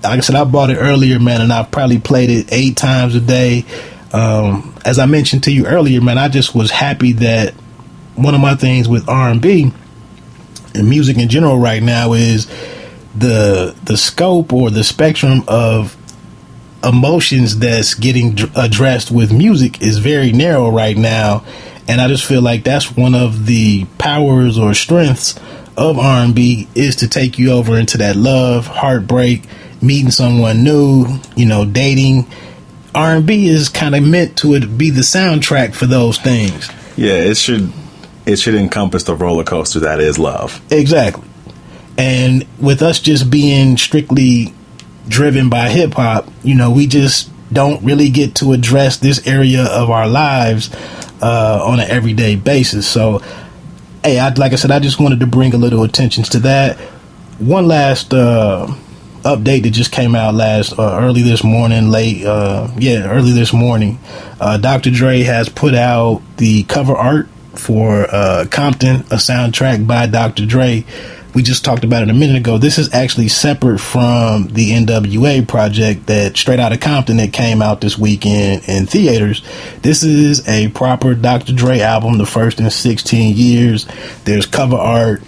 like I said, I bought it earlier, man, and I probably played it 8 times a day. As I mentioned to you earlier, man, I just was happy that one of my things with R&B and music in general right now is the scope or the spectrum of emotions that's getting addressed with music is very narrow right now. And I just feel like that's one of the powers or strengths of R&B, is to take you over into that love, heartbreak, meeting someone new, dating. R&B is kind of meant to be the soundtrack for those things. Yeah, it should encompass the roller coaster that is love. Exactly. And with us just being strictly driven by hip hop, we just don't really get to address this area of our lives on an everyday basis. So, hey, like I said, I just wanted to bring a little attention to that. One last update that just came out early this morning. Dr. Dre has put out the cover art for Compton, a soundtrack by Dr. Dre. We just talked about it a minute ago. This is actually separate from the NWA project that Straight Outta Compton that came out this weekend in theaters. This is a proper Dr. Dre album, the first in 16 years. There's cover art.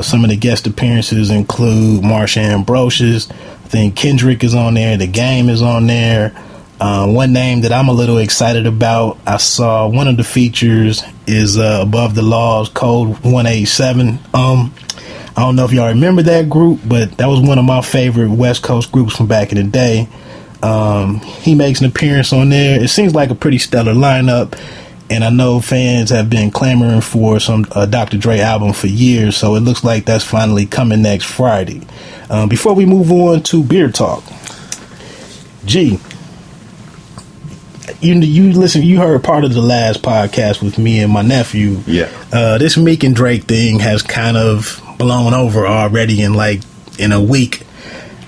Some of the guest appearances include Marsha Ambrosius. I think Kendrick is on there. The Game is on there. One name that I'm a little excited about, I saw one of the features is Above the Law's Code 187. I don't know if y'all remember that group, but that was one of my favorite West Coast groups from back in the day. He makes an appearance on there. It seems like a pretty stellar lineup, and I know fans have been clamoring for some Dr. Dre album for years, so it looks like that's finally coming next Friday. Before we move on to Beer Talk, G, you heard part of the last podcast with me and my nephew. Yeah. This Meek and Drake thing has kind of blown over already in a week.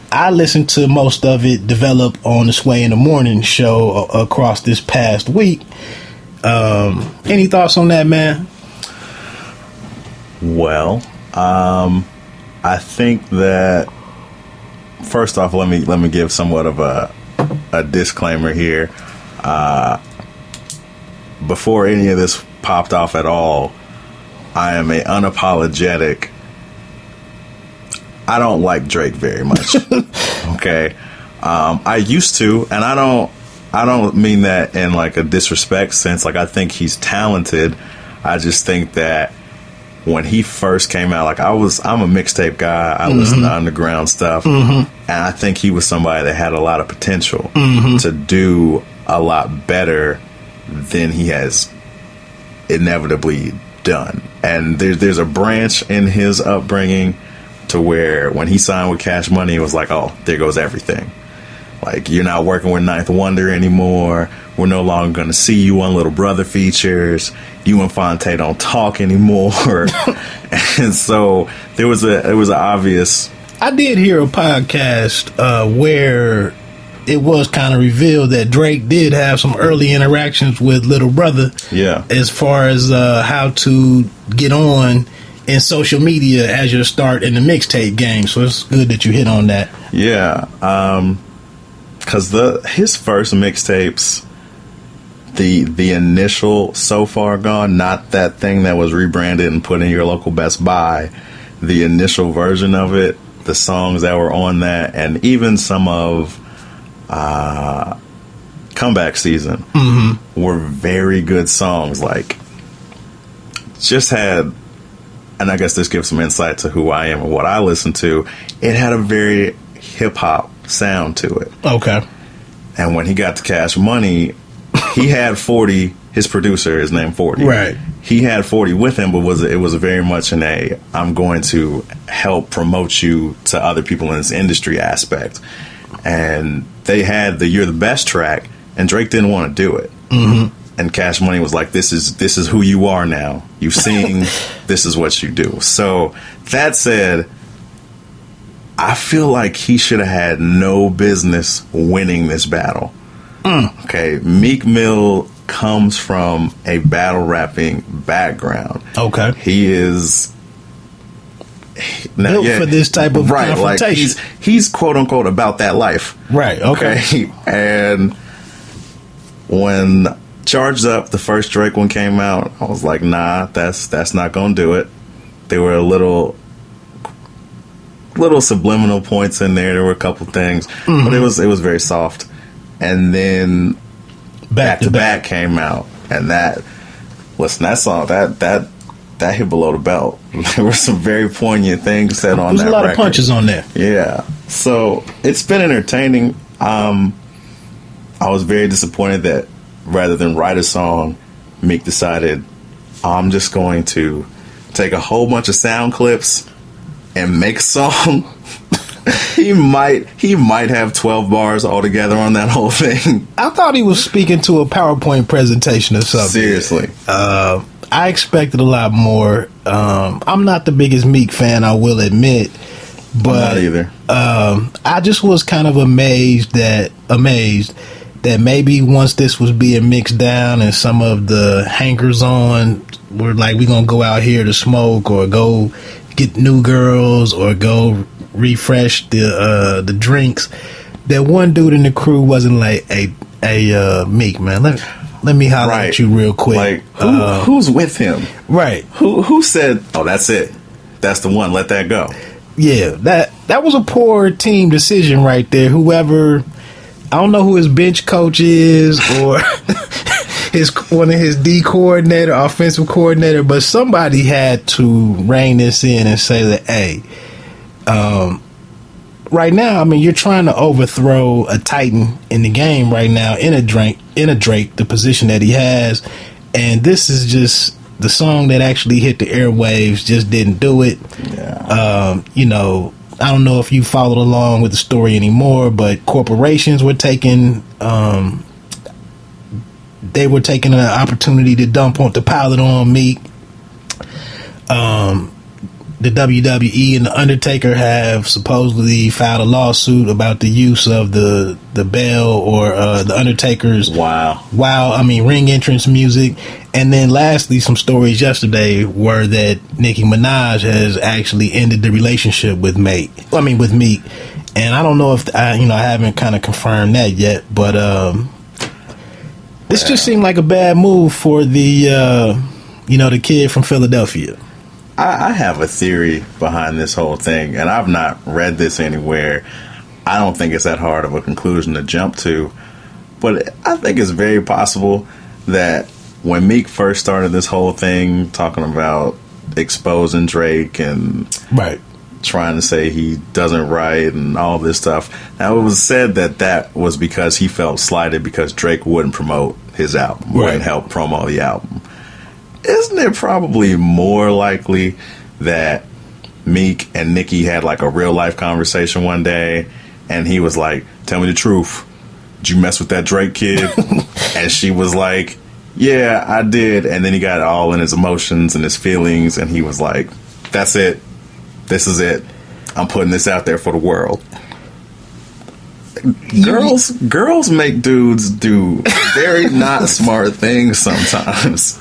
I listened to most of it develop on the Sway in the Morning show across this past week. Any thoughts on that, man? Well, I think that first off, let me give somewhat of a disclaimer here. Before any of this popped off at all, I am a unapologetic. I don't like Drake very much. Okay, I used to, and I don't mean that in like a disrespect sense. Like, I think he's talented. I just think that when he first came out, like I'm a mixtape guy. I listen to underground stuff, and I think he was somebody that had a lot of potential to do a lot better than he has inevitably done. And there's a branch in his upbringing to where when he signed with Cash Money, it was like, oh, there goes everything. Like, you're not working with Ninth Wonder anymore. We're no longer going to see you on Little Brother features. You and Fonte don't talk anymore. And so it was an obvious. I did hear a podcast where it was kind of revealed that Drake did have some early interactions with Little Brother. Yeah. As far as how to get on in social media as your start in the mixtape game. So it's good that you hit on that. Yeah. Because his first mixtapes, the initial So Far Gone, not that thing that was rebranded and put in your local Best Buy, the initial version of it, the songs that were on that, and even some of Comeback Season were very good songs. Like, just had, and I guess this gives some insight to who I am and what I listen to. It had a very hip hop sound to it. Okay. And when he got to Cash Money, he had 40. His producer is named 40. Right. He had 40 with him, but it was very much I'm going to help promote you to other people in this industry aspect. And they had the You're the Best track, and Drake didn't want to do it. And Cash Money was like, this is who you are now. You sing, this is what you do. So that said, I feel like he should have had no business winning this battle. Okay, Meek Mill comes from a battle rapping background. Okay. He is built for this type of confrontation. Like he's quote unquote about that life. Right. Okay. And when Charged Up, the first Drake one came out, I was like, nah, that's not gonna do it. There were little subliminal points in there. There were a couple things, but it was very soft. And then Back to Back came out, and that song that hit below the belt. There were some very poignant things said on that record. There's a lot of punches on there. Yeah, so it's been entertaining. I was very disappointed that rather than write a song, Meek decided, I'm just going to take a whole bunch of sound clips and make a song. He might have 12 bars altogether on that whole thing. I thought he was speaking to a PowerPoint presentation or something. Seriously. I expected a lot more. I'm not the biggest Meek fan, I will admit. But I'm not either. I just was kind of amazed that maybe once this was being mixed down and some of the hangers on were like, we're going to go out here to smoke or go get new girls or go refresh the drinks, that one dude in the crew wasn't like, hey, Meek, man, let me holler at you real quick. Like, who's with him? Right. Who said, oh, that's it. That's the one. Let that go. Yeah, that was a poor team decision right there. Whoever, I don't know who his bench coach is or one of his D coordinator, offensive coordinator, but somebody had to rein this in and say that, hey, right now, I mean, you're trying to overthrow a Titan in the game right now in a Drake, the position that he has, and this is just the song that actually hit the airwaves. Just didn't do it. Yeah. I don't know if you followed along with the story anymore, but corporations were taking an opportunity to pile it on Meek. The WWE and the Undertaker have supposedly filed a lawsuit about the use of the bell or the Undertaker's ring entrance music. And then lastly, some stories yesterday were that Nicki Minaj has actually ended the relationship with Meek. And I don't know if I haven't kind of confirmed that yet, but this just seemed like a bad move for the kid from Philadelphia. I have a theory behind this whole thing, and I've not read this anywhere. I don't think it's that hard of a conclusion to jump to, but I think it's very possible that when Meek first started this whole thing, talking about exposing Drake and trying to say he doesn't write and all this stuff, now it was said that was because he felt slighted because Drake wouldn't promote his album, wouldn't help promo the album. Isn't it probably more likely that Meek and Nicki had like a real life conversation one day and he was like, tell me the truth, did you mess with that Drake kid? And she was like, yeah, I did. And then he got all in his emotions and his feelings and he was like, that's it, this is it, I'm putting this out there for the world. Girls make dudes do very not smart things sometimes.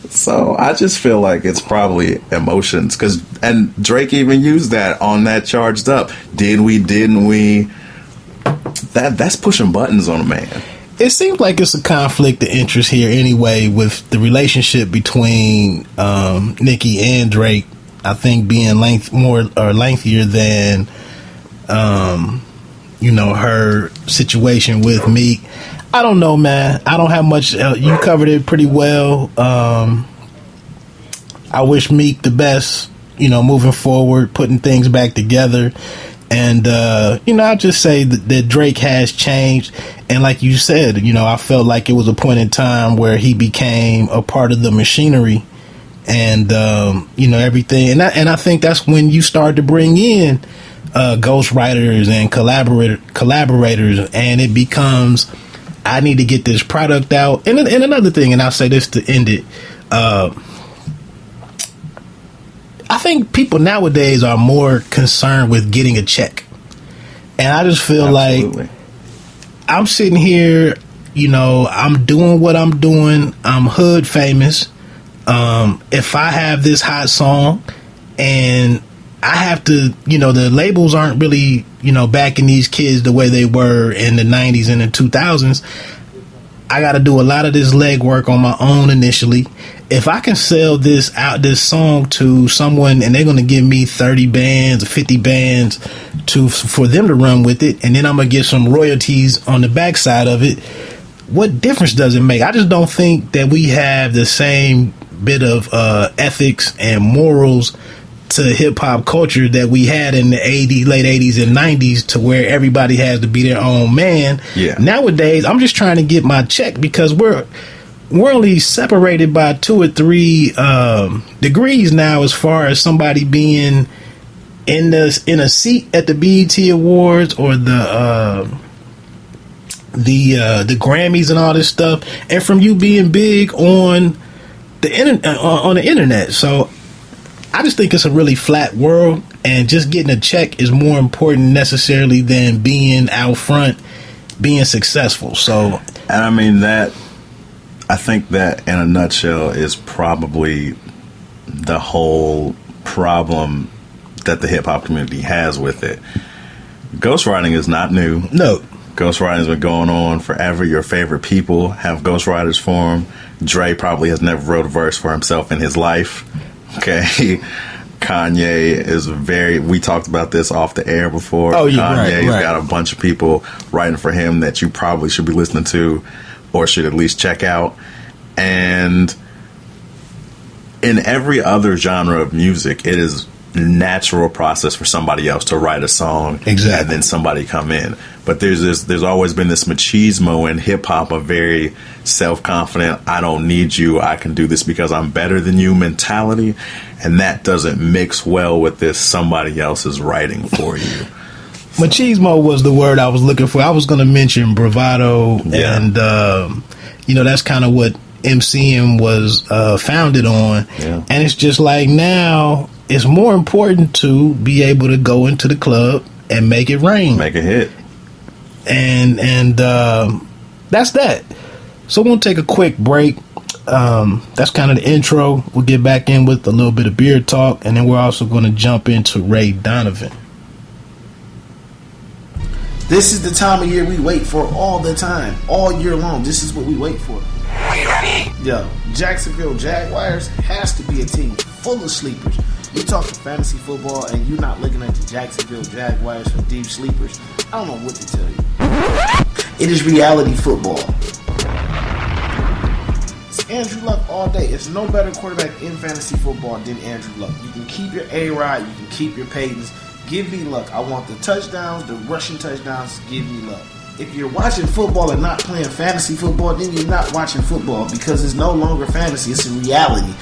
So I just feel like it's probably emotions, and Drake even used that on that Charged Up. Did we? Didn't we? That's pushing buttons on a man. It seems like it's a conflict of interest here anyway with the relationship between Nicki and Drake. I think being lengthier than her situation with Meek. I don't know, man. I don't have much. You covered it pretty well. I wish Meek the best, moving forward, putting things back together. And, I'll just say that Drake has changed. And like you said, I felt like it was a point in time where he became a part of the machinery and, everything. And I think that's when you start to bring in ghostwriters and collaborators, and it becomes, I need to get this product out. And another thing, and I'll say this to end it, I think people nowadays are more concerned with getting a check. And I just feel like I'm sitting here, I'm doing what I'm doing. I'm hood famous. If I have this hot song and I have to, the labels aren't really, backing these kids the way they were in the 90s and the 2000s. I got to do a lot of this legwork on my own initially. If I can sell this song to someone and they're going to give me 30 bands or 50 bands for them to run with it, and then I'm going to get some royalties on the backside of it, what difference does it make? I just don't think that we have the same bit of ethics and morals to hip hop culture that we had in the late 80s and 90s, to where everybody has to be their own man. Yeah. Nowadays, I'm just trying to get my check because we're only separated by 2 or 3 degrees now, as far as somebody being in a seat at the BET Awards or the Grammys and all this stuff, and from you being big on the internet. So I just think it's a really flat world, and just getting a check is more important necessarily than being out front, being successful. So, and I mean I think that in a nutshell is probably the whole problem that the hip hop community has with it. Ghostwriting is not new. No. Ghostwriting has been going on forever. Your favorite people have ghostwriters for him. Dre probably has never wrote a verse for himself in his life. Okay. Kanye is we talked about this off the air before. Oh, yeah, Kanye's right. got a bunch of people writing for him that you probably should be listening to, or should at least check out. And in every other genre of music, it is natural process for somebody else to write a song, exactly, and then somebody come in. But there's always been this machismo in hip hop, a very self-confident, I don't need you, I can do this because I'm better than you mentality, and that doesn't mix well with this somebody else is writing for you. Machismo was the word I was looking for. I was going to mention bravado, yeah, and that's kind of what MCing was founded on. Yeah. And it's just like, now it's more important to be able to go into the club and make it rain, make a hit, and that's that. So we'll take a quick break. That's kind of the intro. We'll get back in with a little bit of beer talk, and then we're also going to jump into Ray Donovan. This is the time of year we wait for all the time, all year long. This is what we wait for. Are you ready? Yo, Jacksonville Jaguars has to be a team full of sleepers. You talking fantasy football and you're not looking at the Jacksonville Jaguars for deep sleepers. I don't know what to tell you. It is reality football. It's Andrew Luck all day. It's no better quarterback in fantasy football than Andrew Luck. You can keep your A-Rod, you can keep your Paytons. Give me Luck. I want the touchdowns, the rushing touchdowns. Give me Luck. If you're watching football and not playing fantasy football, then you're not watching football, because it's no longer fantasy, it's a reality.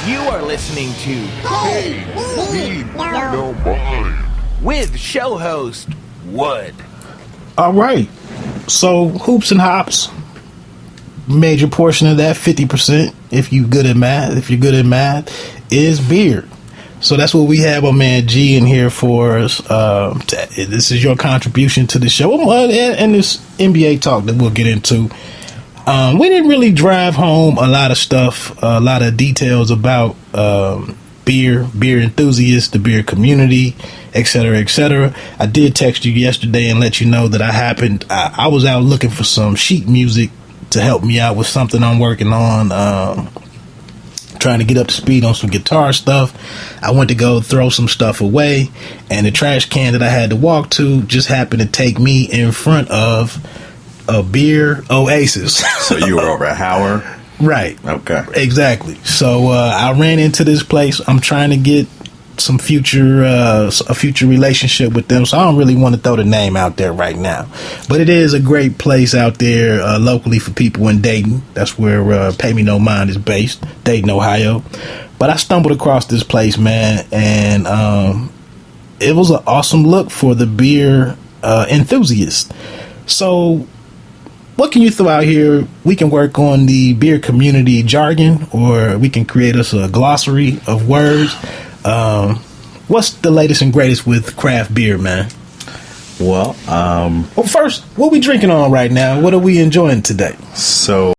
You are listening to Hey, Read Nobody with show host Wood. All right. So Hoops and Hops, major portion of that, 50%, if you're good at math, is beer. So that's what we have our man G in here for us. This is your contribution to the show, and this NBA talk that we'll get into. We didn't really drive home a lot of stuff, a lot of details about beer enthusiasts, the beer community, etc., etc. I did text you yesterday and let you know that I was out looking for some sheet music to help me out with something I'm working on, trying to get up to speed on some guitar stuff. I went to go throw some stuff away, and the trash can that I had to walk to just happened to take me in front of a beer oasis. So you were over at Howard? Right. Okay. Exactly. So I ran into this place. I'm trying to get some a future relationship with them, so I don't really want to throw the name out there right now. But it is a great place out there locally for people in Dayton. That's where Pay Me No Mind is based, Dayton, Ohio. But I stumbled across this place, man, and it was an awesome look for the beer enthusiast. So what can you throw out here? We can work on the beer community jargon, or we can create us a glossary of words. What's the latest and greatest with craft beer, man? Well, Well, first, what we drinking on right now? What are we enjoying today? so